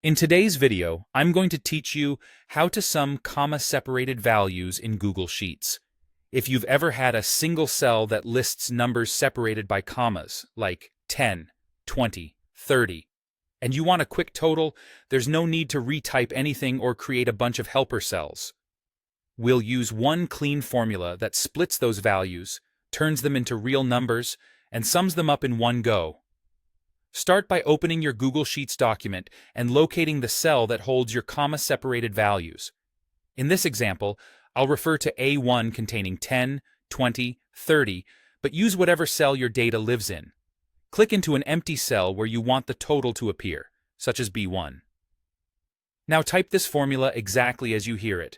In today's video, I'm going to teach you how to sum comma-separated values in Google Sheets. If you've ever had a single cell that lists numbers separated by commas, like 10, 20, 30, and you want a quick total, there's no need to retype anything or create a bunch of helper cells. We'll use one clean formula that splits those values, turns them into real numbers, and sums them up in one go. Start by opening your Google Sheets document and locating the cell that holds your comma-separated values. In this example, I'll refer to A1 containing 10, 20, 30, but use whatever cell your data lives in. Click into an empty cell where you want the total to appear, such as B1. Now type this formula exactly as you hear it.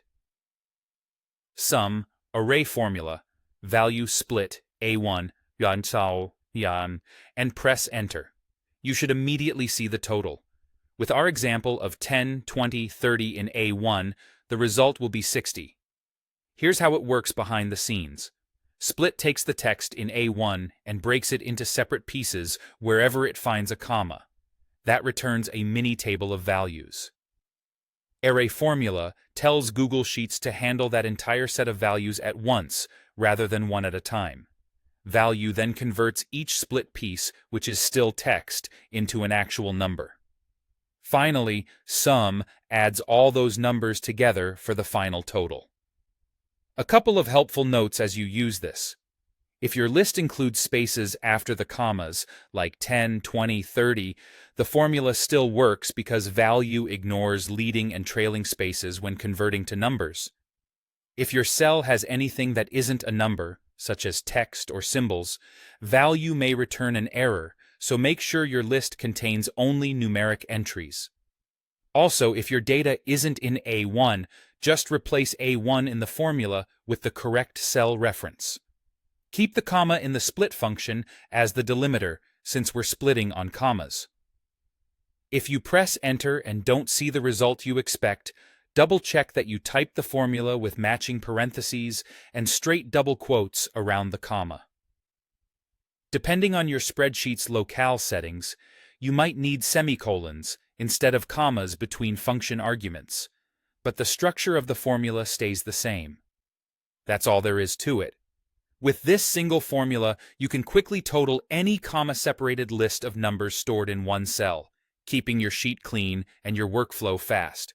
Sum, array formula, value split, A1, yan sao, yan, and press enter. You should immediately see the total. With our example of 10, 20, 30 in A1, the result will be 60. Here's how it works behind the scenes. Split takes the text in A1 and breaks it into separate pieces wherever it finds a comma. That returns a mini table of values. Array formula tells Google Sheets to handle that entire set of values at once rather than one at a time. Value then converts each split piece, which is still text, into an actual number. Finally, sum adds all those numbers together for the final total. A couple of helpful notes as you use this. If your list includes spaces after the commas, like 10, 20, 30, the formula still works because value ignores leading and trailing spaces when converting to numbers. If your cell has anything that isn't a number, such as text or symbols, value may return an error, so make sure your list contains only numeric entries. Also, if your data isn't in A1, just replace A1 in the formula with the correct cell reference. Keep the comma in the split function as the delimiter, since we're splitting on commas. If you press enter and don't see the result you expect, double-check that you typed the formula with matching parentheses and straight double quotes around the comma. Depending on your spreadsheet's locale settings, you might need semicolons instead of commas between function arguments, but the structure of the formula stays the same. That's all there is to it. With this single formula, you can quickly total any comma-separated list of numbers stored in one cell, keeping your sheet clean and your workflow fast.